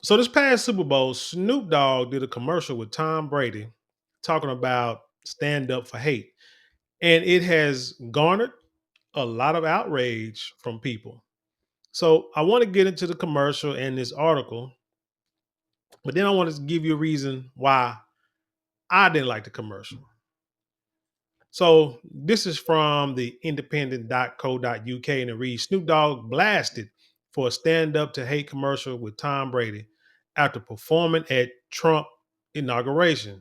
So this past Super Bowl, Snoop Dogg did a commercial with Tom Brady talking about stand up for hate. And it has garnered a lot of outrage from people. So I want to get into the commercial and this article, but then I want to give you a reason why I didn't like the commercial. So this is from the independent.co.uk and it reads Snoop Dogg blasted for a stand up to hate commercial with Tom Brady after performing at Trump inauguration.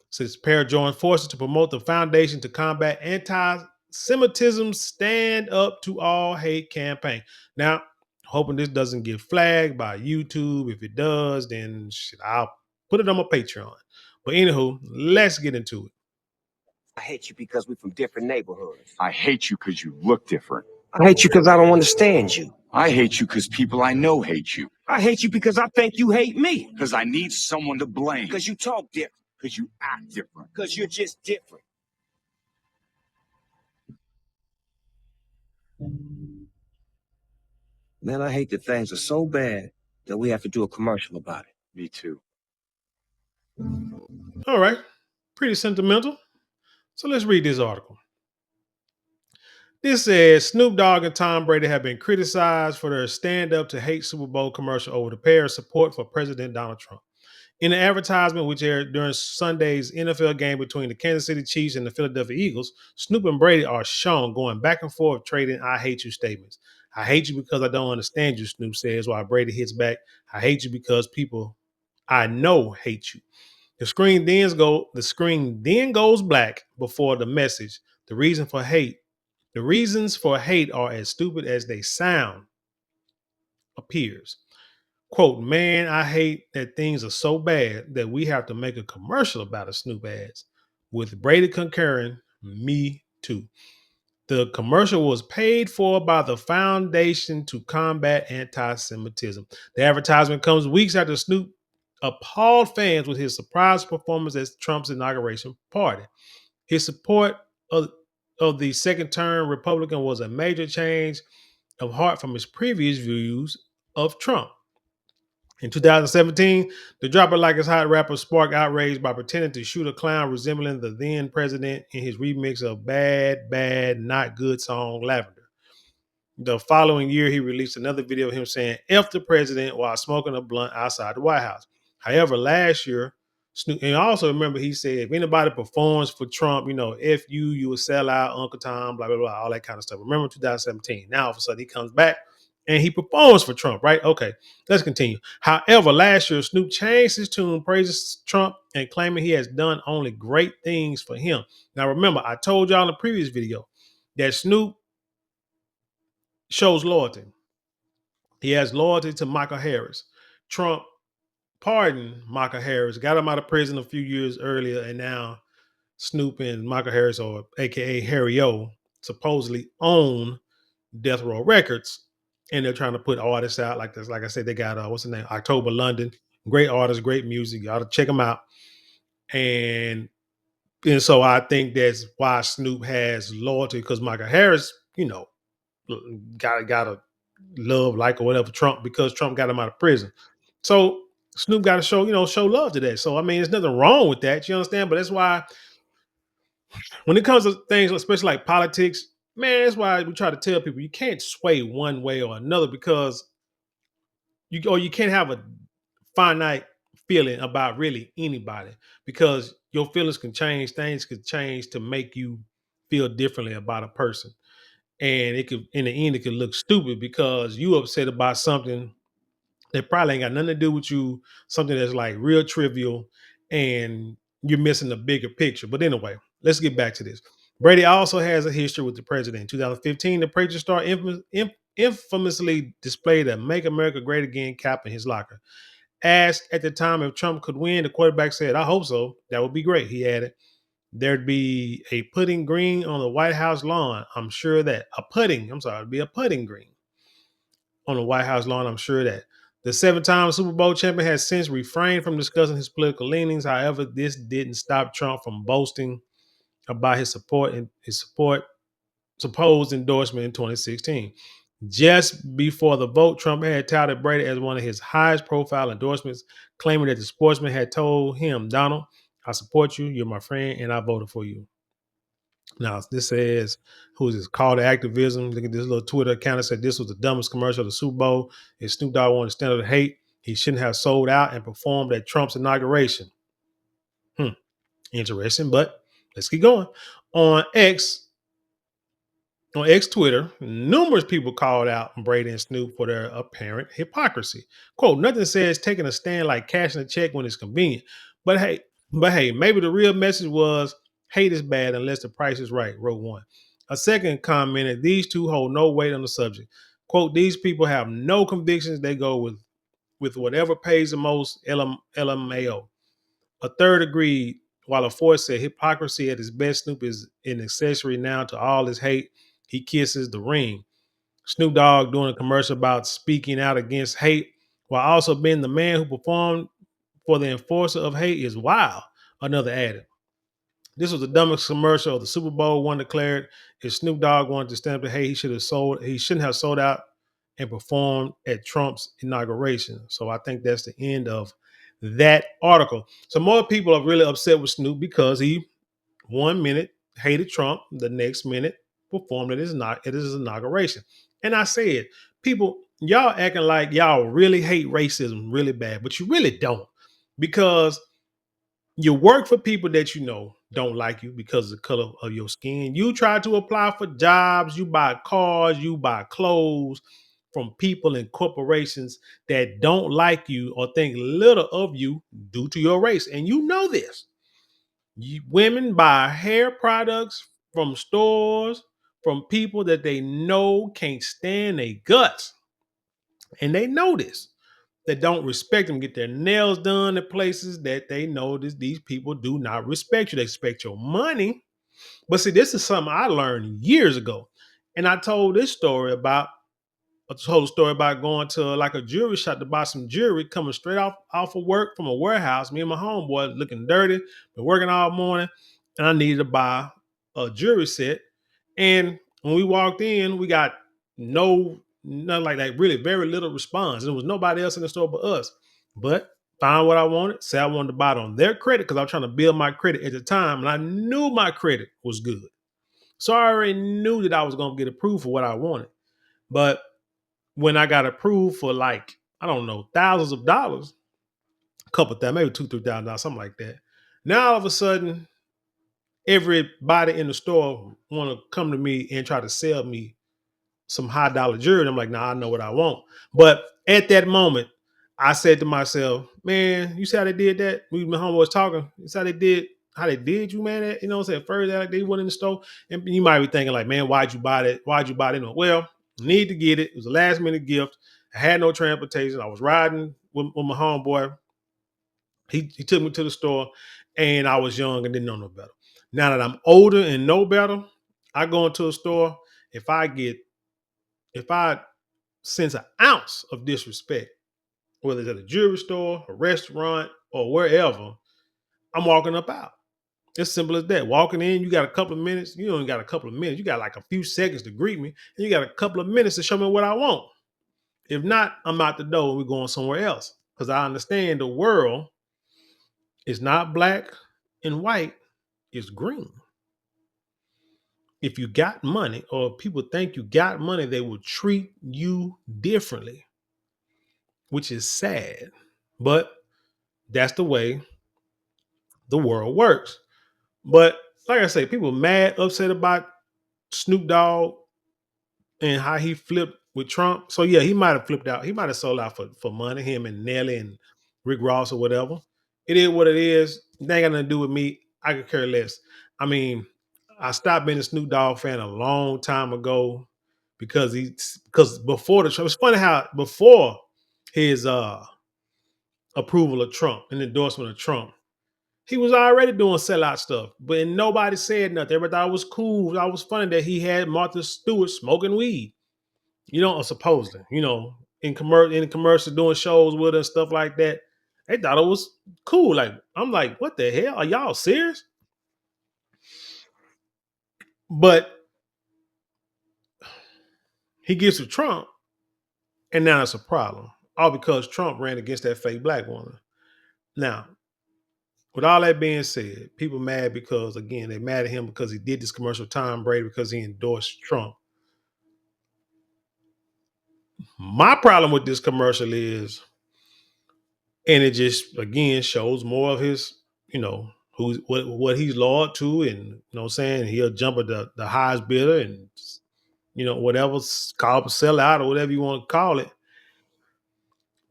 Says pair joined forces to promote the Foundation to Combat Anti-Semitism Stand Up to All Hate campaign. Now, hoping this doesn't get flagged by YouTube. If it does, then shit, I'll put it on my Patreon. But anywho, let's get into it. I hate you because we're from different neighborhoods. I hate you because you look different. I hate you because I don't understand you. I hate you because people I know hate you. I hate you because I think you hate me. Because I need someone to blame. Because you talk different. Because you act different. Because you're just different. Man, I hate that things are so bad that we have to do a commercial about it. Me too. All right, pretty sentimental. So let's read this article. This says Snoop Dogg and Tom Brady have been criticized for their stand up to hate Super Bowl commercial over the pair's support for President Donald Trump. In the advertisement, which aired during Sunday's NFL game between the Kansas City Chiefs and the Philadelphia Eagles, Snoop and Brady are shown going back and forth trading I hate you statements. I hate you because I don't understand you, Snoop says, while Brady hits back, I hate you because people I know hate you. The screen then goes black before the message. The reasons for hate are as stupid as they sound appears. Quote, man, I hate that things are so bad that we have to make a commercial about a Snoop ads. With Brady concurring, me too. The commercial was paid for by the Foundation to Combat Anti-Semitism. The advertisement comes weeks after Snoop appalled fans with his surprise performance at Trump's inauguration party. His support of the second term Republican was a major change of heart from his previous views of Trump. In 2017, the Drop It Like It's Hot rapper sparked outrage by pretending to shoot a clown resembling the then president in his remix of Bad, Bad, Not Good song Lavender. The following year, he released another video of him saying F the president while smoking a blunt outside the White House. However, last year, Snoop, and also remember he said, if anybody performs for Trump, F you will sell out, Uncle Tom, blah, blah, blah, all that kind of stuff. Remember 2017. Now, all of a sudden, he comes back and he performs for Trump, right? Okay, let's continue. However, last year, Snoop changed his tune, praises Trump, and claiming he has done only great things for him. Now, remember, I told y'all in the previous video that Snoop shows loyalty. He has loyalty to Michael Harris. Trump pardoned Michael Harris, got him out of prison a few years earlier, and now Snoop and Michael Harris, or AKA Harry O, supposedly own Death Row Records, and they're trying to put artists out like this. Like I said, they got what's the name? October London, great artists, great music. You ought to check them out. And so I think that's why Snoop has loyalty because Michael Harris, got to love like or whatever Trump because Trump got him out of prison. So Snoop got to show love to that. So I mean, there's nothing wrong with that. You understand? But that's why when it comes to things, especially like politics, man, that's why we try to tell people you can't sway one way or another because you can't have a finite feeling about really anybody because your feelings can change. Things could change to make you feel differently about a person. And it could, in the end, it could look stupid because you upset about something that probably ain't got nothing to do with you, something that's like real trivial, and you're missing the bigger picture. But anyway, let's get back to this. Brady also has a history with the president. In 2015, the Patriot star infamously displayed a Make America Great Again cap in his locker. Asked at the time if Trump could win, the quarterback said, I hope so. That would be great. He added, there'd be a putting green on the White House lawn. I'm sure that. It'd be a putting green on the White House lawn. I'm sure that. The 7-time Super Bowl champion has since refrained from discussing his political leanings. However, this didn't stop Trump from boasting about his supposed endorsement in 2016. Just before the vote, Trump had touted Brady as one of his highest profile endorsements, claiming that the sportsman had told him, Donald, I support you, you're my friend, and I voted for you. Now, this says, who's this? Call to activism. Look at this little Twitter account that said this was the dumbest commercial of the Super Bowl. If Snoop Dogg wanted to stand up to hate, he shouldn't have sold out and performed at Trump's inauguration. Interesting, but let's keep going. On X, on X Twitter, numerous people called out Brady and Snoop for their apparent hypocrisy. Quote, nothing says taking a stand like cashing a check when it's convenient. But hey, maybe the real message was hate is bad unless the price is right, wrote one. A second commented, these two hold no weight on the subject. Quote, these people have no convictions. They go with whatever pays the most LMAO. A third agreed, while a fourth said hypocrisy at its best. Snoop is an accessory now to all his hate. He kisses the ring. Snoop Dogg doing a commercial about speaking out against hate while also being the man who performed for the enforcer of hate is wild. Another added. This was the dumbest commercial of the Super Bowl. One declared if Snoop Dogg wanted to stand up to hate, he shouldn't have sold out and performed at Trump's inauguration. So I think that's the end of that article. So more people are really upset with Snoop because he 1 minute hated Trump, the next minute performed at his inauguration. And I said, people, y'all acting like y'all really hate racism really bad, but you really don't, because you work for people that you know don't like you because of the color of your skin. You try to apply for jobs, you buy cars, you buy clothes from people and corporations that don't like you or think little of you due to your race. And you know this. Women buy hair products from stores from people that they know can't stand their guts. And they know this. That don't respect them, get their nails done at places that they know that these people do not respect you. They expect your money. But see, this is something I learned years ago. And I told this story about I told a story about going to like a jewelry shop to buy some jewelry, coming straight off of work from a warehouse. Me and my homeboy looking dirty, been working all morning, and I needed to buy a jewelry set. And when we walked in, we got nothing like really very little response. There was nobody else in the store but us. But found what I wanted, said I wanted to buy it on their credit because I was trying to build my credit at the time, and I knew my credit was good. So I already knew that I was going to get approved for what I wanted. But when I got approved for like, I don't know, thousands of dollars, a couple of that, maybe $2,000, $3,000, something like that. Now all of a sudden, everybody in the store want to come to me and try to sell me some high dollar jewelry. And I'm like, nah, I know what I want. But at that moment, I said to myself, man, you see how they did that? My homeboy was talking. You see how they did you, man? You know what I'm saying? First, like they went in the store. And you might be thinking, like, man, why'd you buy that? Why'd you buy that? Well, need to get it. It was a last minute gift. I had no transportation. I was riding with my homeboy. He took me to the store, and I was young and didn't know no better. Now that I'm older and know better, I go into a store. If I sense an ounce of disrespect, whether it's at a jewelry store, a restaurant, or wherever, I'm walking up out. It's simple as that. Walking in, you got a couple of minutes. You only got a couple of minutes. You got like a few seconds to greet me, and you got a couple of minutes to show me what I want. If not, I'm out the door and we're going somewhere else. Because I understand the world is not black and white, it's green. If you got money or people think you got money, they will treat you differently, which is sad. But that's the way the world works. But like I say, people mad, upset about Snoop Dogg and how he flipped with Trump. So yeah, he might have flipped out. He might have sold out for money, him and Nelly and Rick Ross or whatever. It is what it is. It ain't got nothing to do with me. I could care less. I mean, I stopped being a Snoop Dogg fan a long time ago because before the Trump, it's funny how before his approval of Trump and endorsement of Trump, he was already doing sellout stuff, but nobody said nothing. Everybody thought it was cool. I was funny that he had Martha Stewart smoking weed, or supposedly, in commercial doing shows with her and stuff like that. They thought it was cool. Like, I'm like, what the hell? Are y'all serious? But He gets to Trump, and now it's a problem. All because Trump ran against that fake black woman. Now, with all that being said, people mad because, again, they mad at him because he did this commercial with Tom Brady because he endorsed Trump. My problem with this commercial is, and it just, again, shows more of his, who's what he's loyal to, and what I'm saying, he'll jump at the highest bidder, and whatever's called sell out or whatever you want to call it.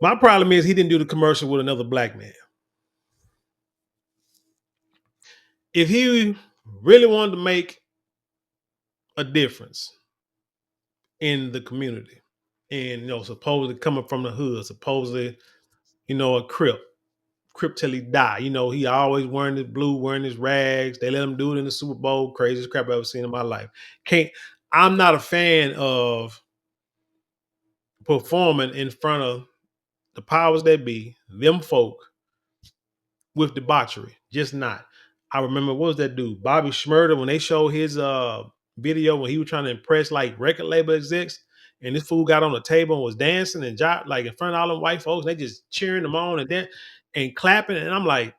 My problem is he didn't do the commercial with another black man. If he really wanted to make a difference in the community, and supposedly coming from the hood, supposedly, a Crip till he die. He always wearing his blue, wearing his rags. They let him do it in the Super Bowl. Craziest crap I've ever seen in my life. I'm not a fan of performing in front of the powers that be, them folk, with debauchery. Just not. I remember, what was that dude? Bobby Schmurder, when they showed his video when he was trying to impress like record label execs, and this fool got on the table and was dancing and like in front of all them white folks, and they just cheering them on and clapping. And I'm like,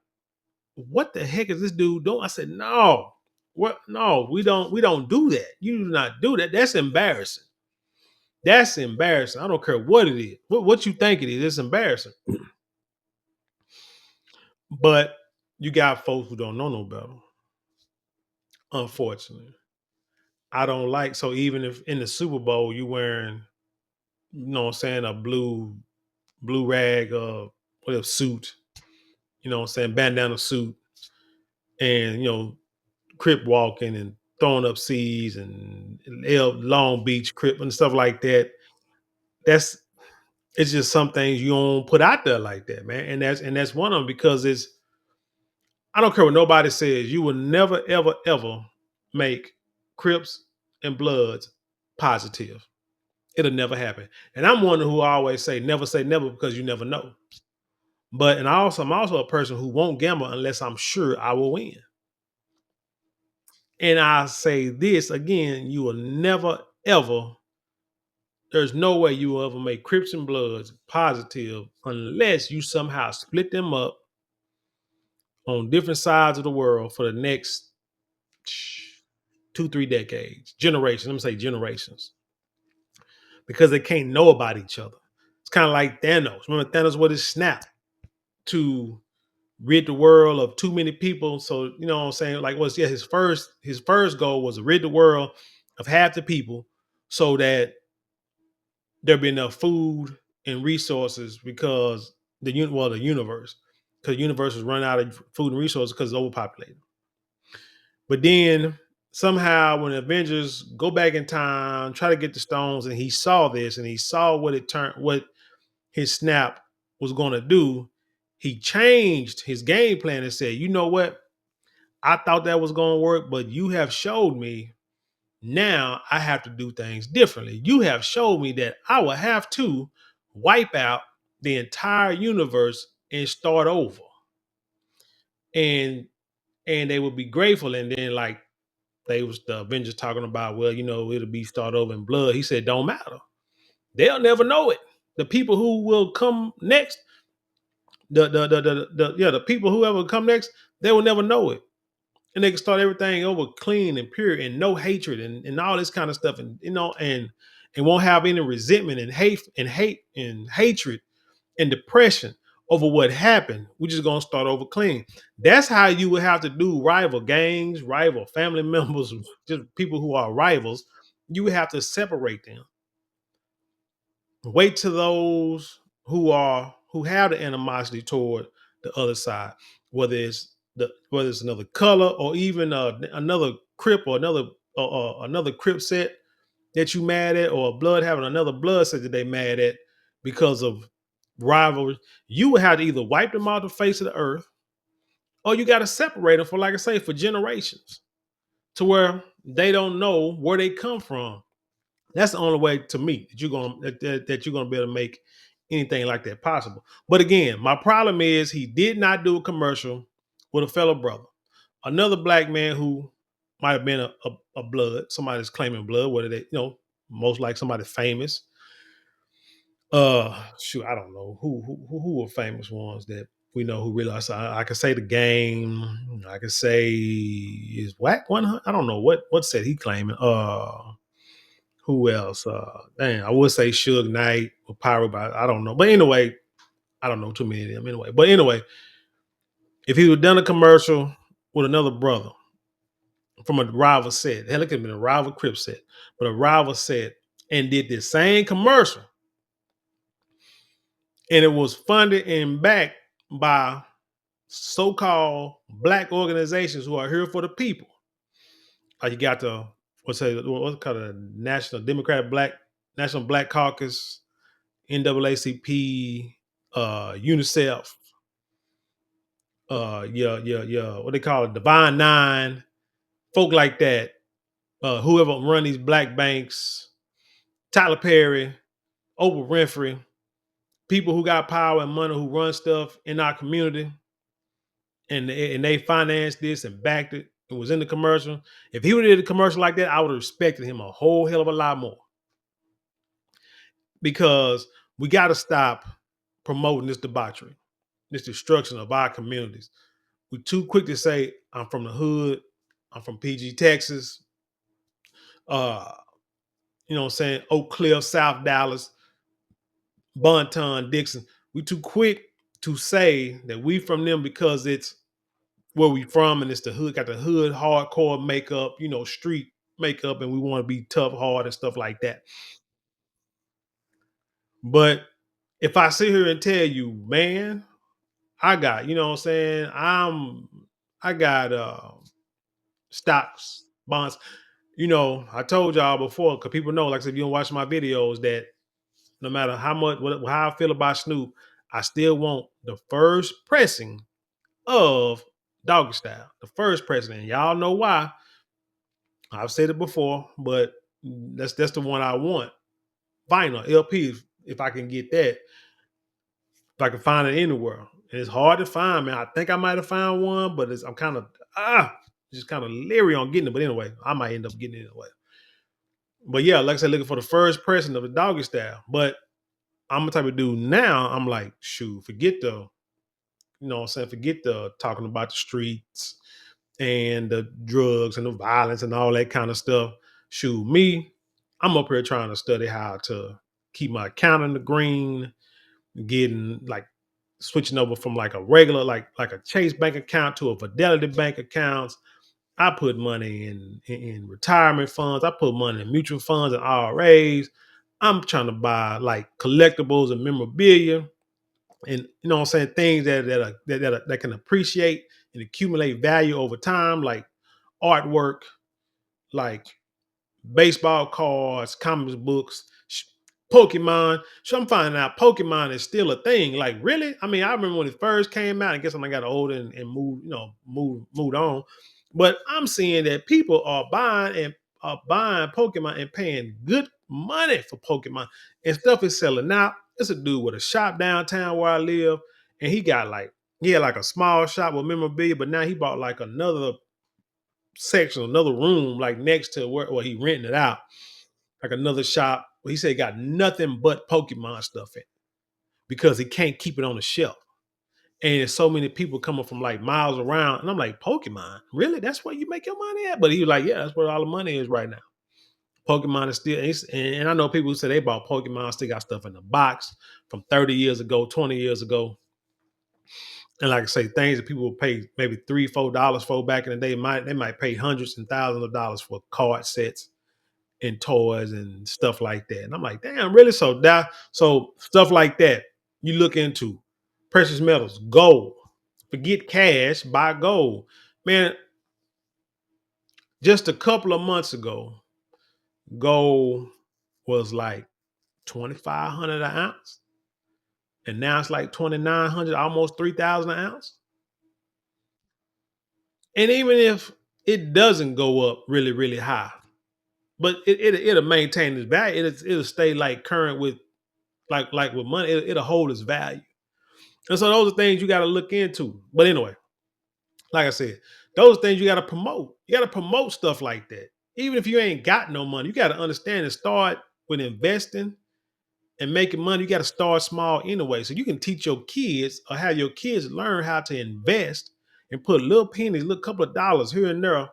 what the heck is this dude doing? I said, no, what? No, we don't do that. You do not do that. That's embarrassing. That's embarrassing. I don't care what it is. What you think it is, it's embarrassing. But you got folks who don't know no better. Unfortunately. I don't like, so even if in the Super Bowl you wearing, what I'm saying, a blue rag whatever suit, what I'm saying, bandana suit, and Crip walking and throwing up C's and Long Beach Crip and stuff like that. It's just some things you don't put out there like that, man. And that's one of them, because I don't care what nobody says, you will never, ever, ever make Crips and Bloods positive. It'll never happen. And I'm one who always say never, because you never know. But I'm also a person who won't gamble unless I'm sure I will win. And I say this again, you will never, ever, there's no way you will ever make Crips and Bloods positive unless you somehow split them up on different sides of the world for the next 2-3 decades, generations. Let me say generations, because they can't know about each other. It's kind of like Thanos. Remember Thanos with his snap to rid the world of too many people. So what I'm saying, like, his first goal was to rid the world of half the people, so that there'd be enough food and resources, because the universe, because the universe was running out of food and resources because it's overpopulated. But then somehow, when the Avengers go back in time, try to get the stones, and he saw this, and he saw what his snap was going to do, he changed his game plan and said, you know what? I thought that was going to work, but you have showed me now I have to do things differently. You have showed me that I will have to wipe out the entire universe and start over. And they would be grateful. And then, like, the Avengers talking about, well, it'll be start over in blood. He said, don't matter. They'll never know it. The people who will come next, the people who ever come next, they will never know it. And they can start everything over clean and pure and no hatred and all this kind of stuff. And, and won't have any resentment and hate and hatred and depression over what happened. We're just going to start over clean. That's how you would have to do rival gangs, rival family members, just people who are rivals. You would have to separate them. Wait till those who have the animosity toward the other side, whether it's another color, or even another Crip, or another Crip set that you mad at, or a blood having another blood set that they mad at because of rivalry. You would have to either wipe them off the face of the earth, or you got to separate them for, like I say, for generations, to where they don't know where they come from. That's the only way, to me, that you're gonna be able to make anything like that possible. But again, my problem is he did not do a commercial with a fellow brother, another black man who might have been a blood. Somebody's claiming blood, whether they, most like somebody famous. Shoot, I don't know who are famous ones that we know who realize. I could say the game. I could say is Whack 100. I don't know what set he claiming. Who else? Dang, I would say Suge Knight or Pyro, but I don't know. But anyway, I don't know too many of them anyway. But anyway, if he would done a commercial with another brother from a rival set, hell, it could have been a rival Crip set, but a rival set, and did the same commercial, and it was funded and backed by so-called black organizations who are here for the people. You got the what's called the National Black Caucus, NAACP, UNICEF, what they call it, Divine Nine, folk like that. Whoever run these black banks, Tyler Perry, Oprah Winfrey, people who got power and money who run stuff in our community, and they financed this and backed it. It was in the commercial. If he would have did a commercial like that, I would have respected him a whole hell of a lot more. Because we got to stop promoting this debauchery, this destruction of our communities. We're too quick to say, I'm from the hood, I'm from PG, Texas, you know what I'm saying, Oak Cliff, South Dallas, Bonton, Dixon. We too quick to say that we from them because it's where we from and it's the hood, got the hood hardcore makeup, street makeup, and we want to be tough, hard, and stuff like that. But if I sit here and tell you, man, I got, you know what I'm saying, I got stocks, bonds. I told y'all before, because people know, like I said, if you don't watch my videos, that no matter how much, how I feel about Snoop, I still want the first pressing of Doggy Style, the first pressing. And y'all know why. I've said it before, but that's the one I want. Vinyl, LP, if I can get that, if I can find it anywhere. And it's hard to find, man. I think I might have found one, but I'm kind of just kind of leery on getting it. But anyway, I might end up getting it anyway. But yeah, like I said, looking for the first pressing of the Doggy Style. But I'm the type of dude now, I'm like, shoot, forget the, forget the talking about the streets and the drugs and the violence and all that kind of stuff. Shoot, I'm up here trying to study how to keep my account in the green, getting like switching over from like a regular, like a Chase bank account to a Fidelity bank account. I put money in retirement funds. I put money in mutual funds and IRAs. I'm trying to buy like collectibles and memorabilia, and what I'm saying, things that can appreciate and accumulate value over time, like artwork, like baseball cards, comics books, Pokemon. So I'm finding out Pokemon is still a thing. Like, really? I mean, I remember when it first came out. I guess when I got older and moved on. But I'm seeing that people are buying Pokemon and paying good money for Pokemon, and stuff is selling out. It's a dude with a shop downtown where I live, and he had like a small shop with memorabilia, but now he bought like another section, another room, like next to where he renting it out, like another shop. He said he got nothing but Pokemon stuff in because he can't keep it on the shelf. And there's so many people coming from like miles around. And I'm like, Pokemon? Really? That's where you make your money at? But he was like, yeah, that's where all the money is right now. Pokemon is still, and I know people who say they bought Pokemon, still got stuff in the box from 30 years ago, 20 years ago. And like I say, things that people would pay maybe $3, $4 for back in the day, they might pay hundreds and thousands of dollars for card sets and toys and stuff like that. And I'm like, damn, really? So stuff like that, you look into precious metals, gold. Forget cash, buy gold. Man, just a couple of months ago, gold was like 2,500 an ounce. And now it's like 2,900, almost 3,000 an ounce. And even if it doesn't go up really, really high, but it'll maintain its value. It'll stay like current with like with money. It'll hold its value. And so those are things you got to look into. But anyway, like I said, those are things you got to promote. You got to promote stuff like that. Even if you ain't got no money, you got to understand and start with investing and making money. You got to start small anyway. So you can teach your kids or have your kids learn how to invest and put little pennies, little couple of dollars here and there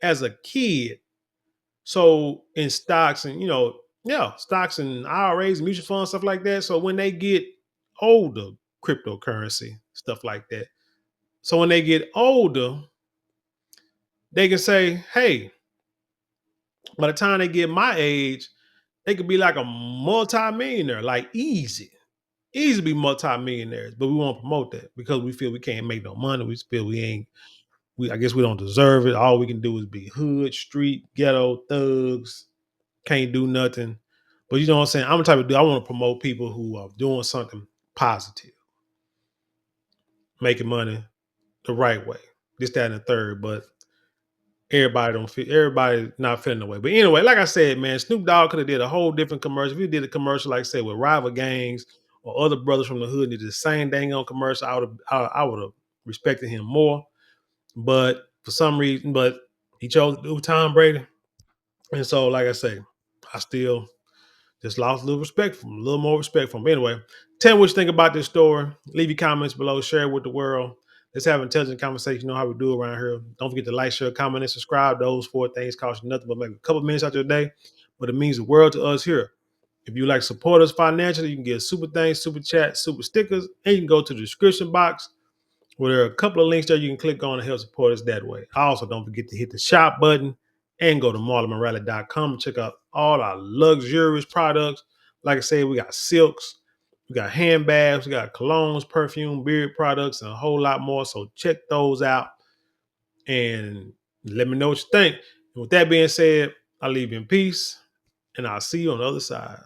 as a kid. So in stocks and, stocks and IRAs, mutual funds, stuff like that. So when they get older, cryptocurrency, stuff like that. So when they get older, they can say, hey, by the time they get my age, they could be like a multi-millionaire, like easy to be multi-millionaires. But we won't promote that because we feel we can't make no money. We feel I guess we don't deserve it. All we can do is be hood, street, ghetto, thugs, can't do nothing. But you know what I'm saying? I'm the type of dude, I want to promote people who are doing something positive, making money the right way. This, that, and the third. But everybody not feeling the way. But anyway, like I said, man, Snoop Dogg could have did a whole different commercial. If he did a commercial, like I said, with rival gangs or other brothers from the hood did the same dang on commercial, I would have respected him more. But for some reason, he chose to do Tom Brady. And so, like I say, I still just lost a little more respect from him. Anyway, tell me what you think about this story. Leave your comments below, share it with the world. Let's have an intelligent conversation. You know how we do around here. Don't forget to like, share, comment, and subscribe. Those 4 things cost you nothing but maybe a couple minutes out your day, but it means the world to us here. If you like to support us financially, you can get super things, super chat, super stickers, and you can go to the description box where there are a couple of links there you can click on to help support us that way. Also, don't forget to hit the shop button and go to marlonmonrally.com and check out all our luxurious products. Like I said, we got silks, we got handbags, we got colognes, perfume, beard products, and a whole lot more. So check those out and let me know what you think. And with that being said, I'll leave you in peace and I'll see you on the other side.